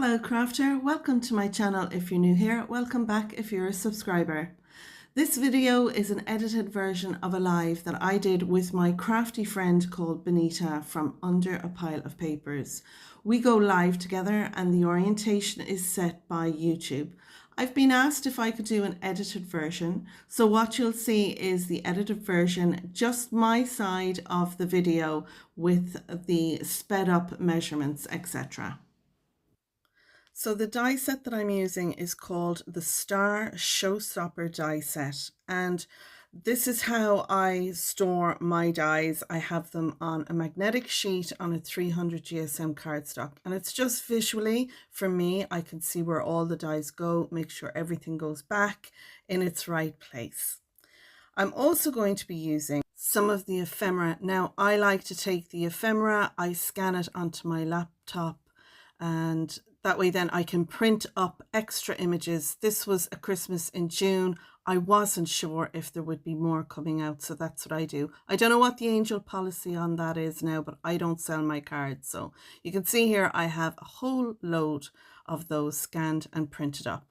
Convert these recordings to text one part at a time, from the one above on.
Hello crafter, welcome to my channel if you're new here, welcome back if you're a subscriber. This video is an edited version of a live that I did with my crafty friend called Benita from Under a Pile of Papers. We go live together and the orientation is set by YouTube. I've been asked if I could do an edited version, so what you'll see is the edited version, just my side of the video with the sped up measurements, etc. So the die set that I'm using is called the Showstopper Die Set, and this is how I store my dies. I have them on a magnetic sheet on a 300 GSM cardstock, and it's just visually for me. I can see where all the dies go, make sure everything goes back in its right place. I'm also going to be using some of the ephemera. Now I like to take the ephemera, I scan it onto my laptop, and that way then I can print up extra images. This was a Christmas in June. I wasn't sure if there would be more coming out, so that's what I do. I don't know what the angel policy on that is now, but I don't sell my cards. So you can see here I have a whole load of those scanned and printed up.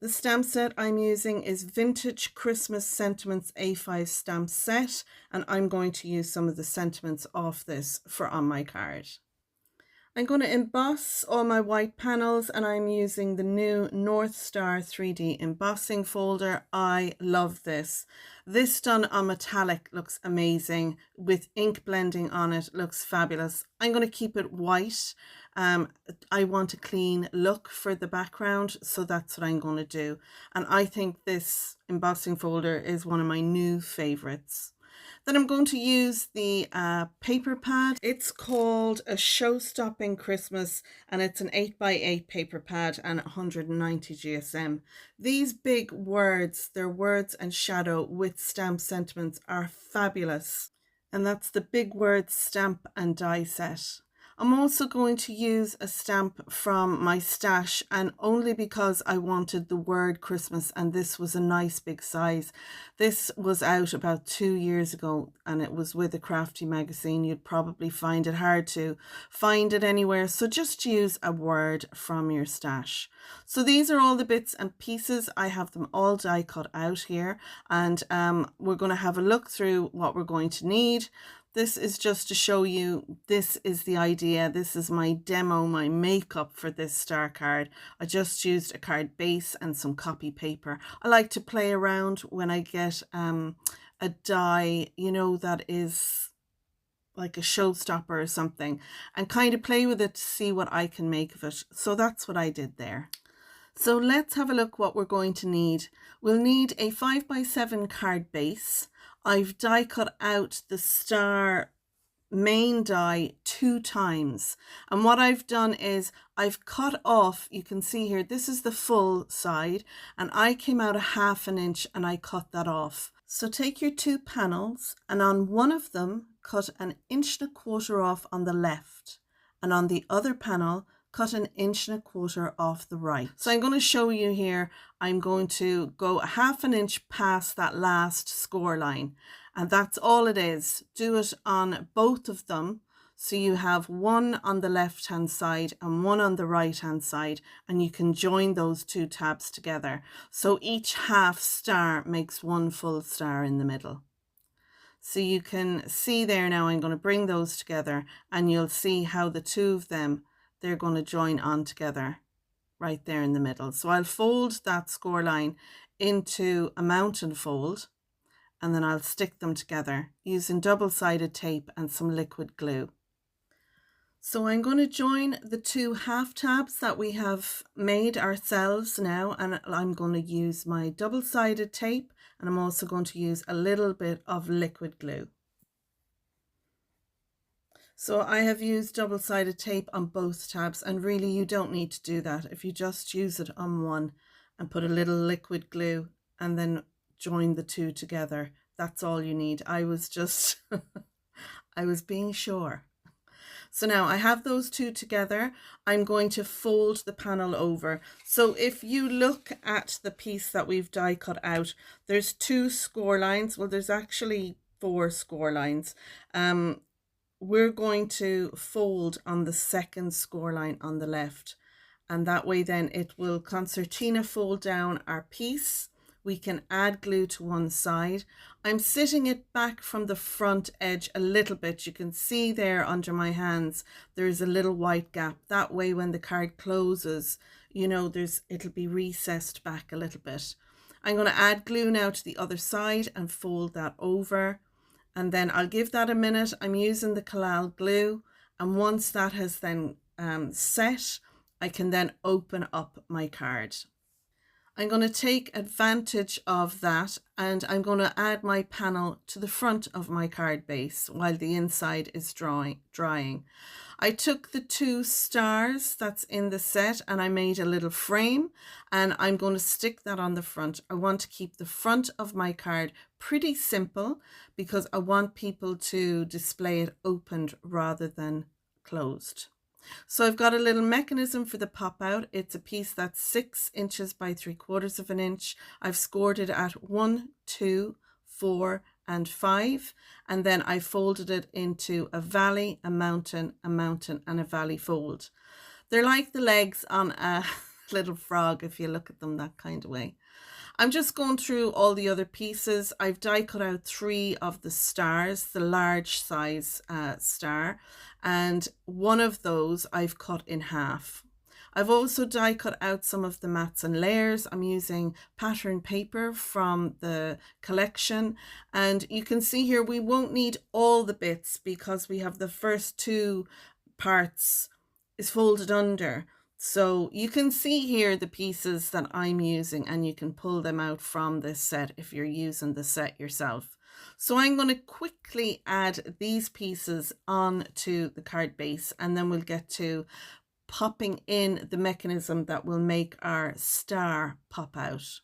The stamp set I'm using is Vintage Christmas Sentiments A5 stamp set, and I'm going to use some of the sentiments off this for on my card. I'm going to emboss all my white panels, and I'm using the new North Star 3D embossing folder. I love this. This done on metallic looks amazing. With ink blending on it, looks fabulous. I'm going to keep it white. I want a clean look for the background, so that's what I'm going to do. And I think this embossing folder is one of my new favorites. Then I'm going to use the paper pad. It's called a Show-Stopping Christmas, and it's an 8x8 paper pad and 190 GSM. These big words, they're words and shadow with stamp sentiments, are fabulous. And that's the Big Words Stamp and Die Set. I'm also going to use a stamp from my stash, and only because I wanted the word Christmas, and this was a nice big size. This was out about 2 years ago and it was with a crafty magazine. You'd probably find it hard to find it anywhere, so just use a word from your stash. So these are all the bits and pieces. I have them all die cut out here, and we're going to have a look through what we're going to need. This is just to show you, this is the idea. This is my demo, my makeup for this star card. I just used a card base and some copy paper. I like to play around when I get a die, you know, that is like a showstopper or something, and kind of play with it to see what I can make of it. So that's what I did there. So let's have a look what we're going to need. We'll need a 5x7 card base. I've die cut out the star main die 2 times, and what I've done is I've cut off, you can see here, this is the full side, and I came out a 1/2 inch and I cut that off. So take your 2 panels, and on one of them cut 1.25 inches off on the left, and on the other panel cut 1.25 inches off the right. So I'm going to show you here. I'm going to go a 1/2 inch past that last score line, and that's all it is. Do it on both of them, so you have one on the left hand side and one on the right hand side, and you can join those 2 tabs together, so each half star makes one full star in the middle. So you can see there now, I'm going to bring those together, and you'll see how the 2 of them, they're going to join on together right there in the middle. So I'll fold that score line into a mountain fold, and then I'll stick them together using double-sided tape and some liquid glue. So I'm going to join the 2 half tabs that we have made ourselves now, and I'm going to use my double-sided tape, and I'm also going to use a little bit of liquid glue. So I have used double-sided tape on both tabs, and really you don't need to do that. If you just use it on one and put a little liquid glue and then join the 2 together, that's all you need. I was just, I was being sure. So now I have those 2 together. I'm going to fold the panel over. So if you look at the piece that we've die cut out, there's 2 score lines. Well, there's actually 4 score lines. we're going to fold on the second score line on the left, and that way then it will concertina fold down our piece. We can add glue to one side. I'm sitting it back from the front edge a little bit. You can see there under my hands there's a little white gap. That way when the card closes, you know, it'll be recessed back a little bit. I'm going to add glue now to the other side and fold that over, and then I'll give that a minute. I'm using the collal glue, and once that has then set, I can then open up my card. I'm going to take advantage of that, and I'm going to add my panel to the front of my card base while the inside is drying. I took the 2 stars that's in the set and I made a little frame, and I'm going to stick that on the front. I want to keep the front of my card pretty simple because I want people to display it opened rather than closed. So I've got a little mechanism for the pop out. It's a piece that's 6 inches by 3/4 of an inch. I've scored it at 1, 2, 4, and 5, and then I folded it into a valley, a mountain, and a valley fold. They're like the legs on a little frog if you look at them that kind of way. I'm just going through all the other pieces. I've die cut out 3 of the stars, the large size star, and one of those I've cut in half. I've also die cut out some of the mats and layers. I'm using pattern paper from the collection, and you can see here we won't need all the bits because we have the first 2 parts is folded under. So you can see here the pieces that I'm using, and you can pull them out from this set if you're using the set yourself. So I'm going to quickly add these pieces onto the card base, and then we'll get to popping in the mechanism that will make our star pop out.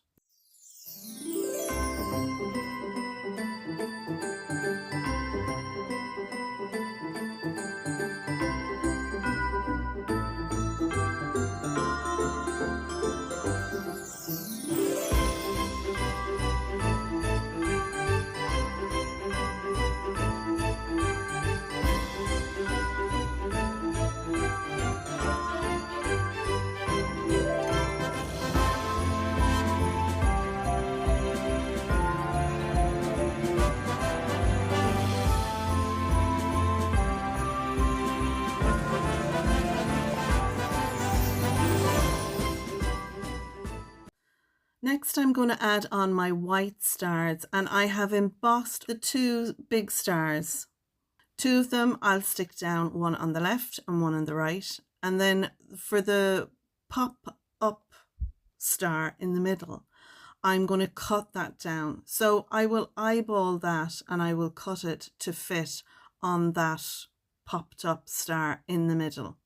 Next, I'm going to add on my white stars, and I have embossed the 2 big stars. 2 of them I'll stick down, one on the left and one on the right. And then for the pop up star in the middle, I'm going to cut that down. So I will eyeball that and I will cut it to fit on that popped up star in the middle.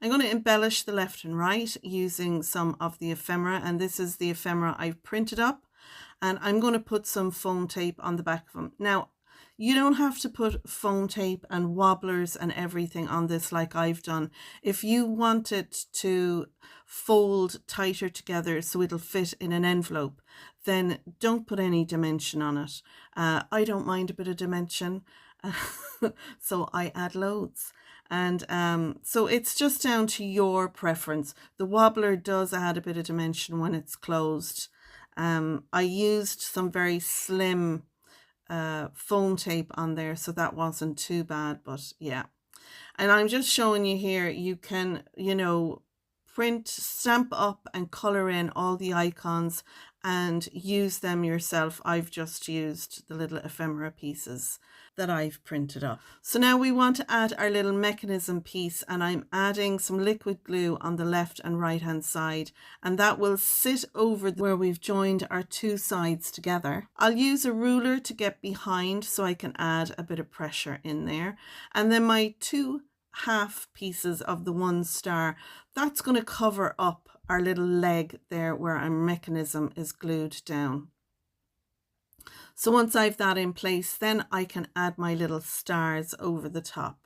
I'm going to embellish the left and right using some of the ephemera, and this is the ephemera I've printed up, and I'm going to put some foam tape on the back of them. Now, you don't have to put foam tape and wobblers and everything on this like I've done. If you want it to fold tighter together so it'll fit in an envelope, then don't put any dimension on it. I don't mind a bit of dimension, so I add loads. And so it's just down to your preference. The wobbler does add a bit of dimension when it's closed. I used some very slim foam tape on there, so that wasn't too bad, but yeah. And I'm just showing you here, you can, you know, print, stamp up and color in all the icons and use them yourself. I've just used the little ephemera pieces that I've printed up. So now we want to add our little mechanism piece, and I'm adding some liquid glue on the left and right hand side, and that will sit over where we've joined our 2 sides together. I'll use a ruler to get behind so I can add a bit of pressure in there, and then my 2 half pieces of the 1 star, that's going to cover up our little leg there where our mechanism is glued down. So once I've that in place, then I can add my little stars over the top.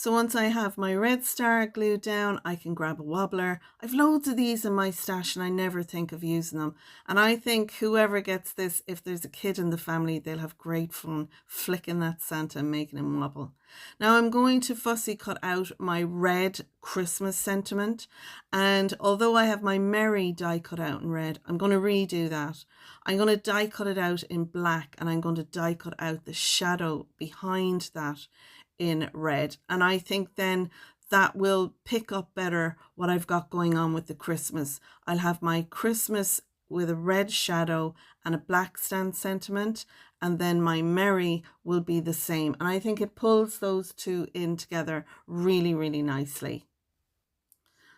So once I have my red star glued down, I can grab a wobbler. I've loads of these in my stash and I never think of using them. And I think whoever gets this, if there's a kid in the family, they'll have great fun flicking that Santa and making him wobble. Now I'm going to fussy cut out my red Christmas sentiment. And although I have my Merry die cut out in red, I'm going to redo that. I'm going to die cut it out in black, and I'm going to die cut out the shadow behind that in red. And I think then that will pick up better what I've got going on with the Christmas. I'll have my Christmas with a red shadow and a black stand sentiment, and then my Merry will be the same. And I think it pulls those two in together really, really nicely.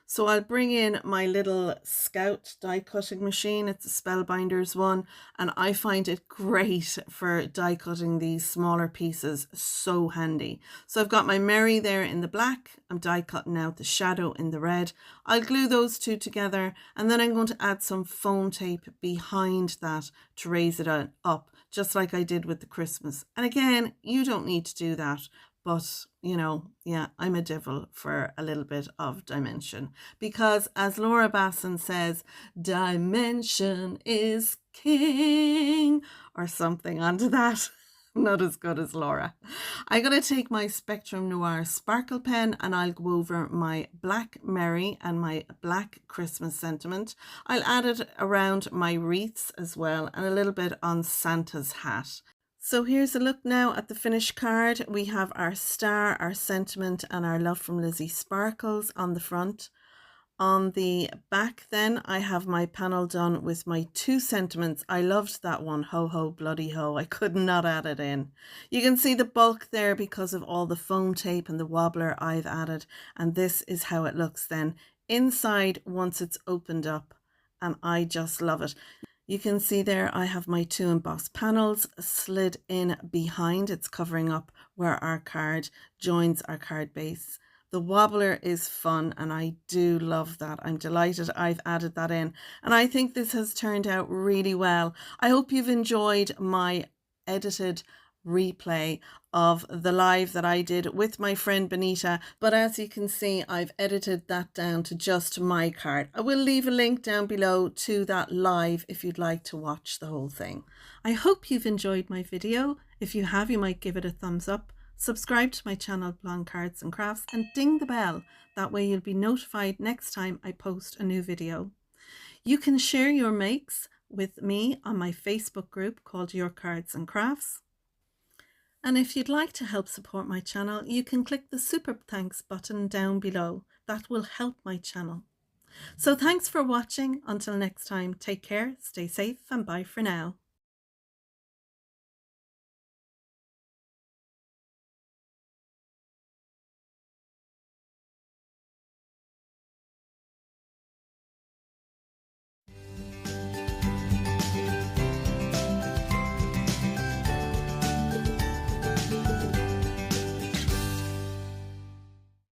So I'll bring in my little Scout die cutting machine. It's a Spellbinders one, and I find it great for die cutting these smaller pieces. So handy. So I've got my Merry there in the black. I'm die cutting out the shadow in the red. I'll glue those two together, and then I'm going to add some foam tape behind that to raise it up, just like I did with the Christmas. And again, you don't need to do that. But, you know, yeah, I'm a devil for a little bit of dimension. Because as Laura Basson says, dimension is king, or something onto that. Not as good as Laura. I'm going to take my Spectrum Noir sparkle pen and I'll go over my black Merry and my black Christmas sentiment. I'll add it around my wreaths as well, and a little bit on Santa's hat. So here's a look now at the finished card. We have our star, our sentiment, and our love from Lizzie sparkles on the front. On the back then, I have my panel done with my two sentiments. I loved that one, ho ho bloody ho. I could not add it in. You can see the bulk there because of all the foam tape and the wobbler I've added. And this is how it looks then inside once it's opened up. And I just love it. You can see there I have my two embossed panels slid in behind. It's covering up where our card joins our card base. The wobbler is fun and I do love that. I'm delighted I've added that in, and I think this has turned out really well. I hope you've enjoyed my edited replay of the live that I did with my friend Benita, but as you can see I've edited that down to just my card. I will leave a link down below to that live if you'd like to watch the whole thing. I hope you've enjoyed my video. If you have, you might give it a thumbs up, subscribe to my channel Blonde Cards and Crafts, and ding the bell. That way you'll be notified next time I post a new video. You can share your makes with me on my Facebook group called Your Cards and Crafts. And if you'd like to help support my channel, you can click the super thanks button down below. That will help my channel. So thanks for watching. Until next time, take care, stay safe, and bye for now.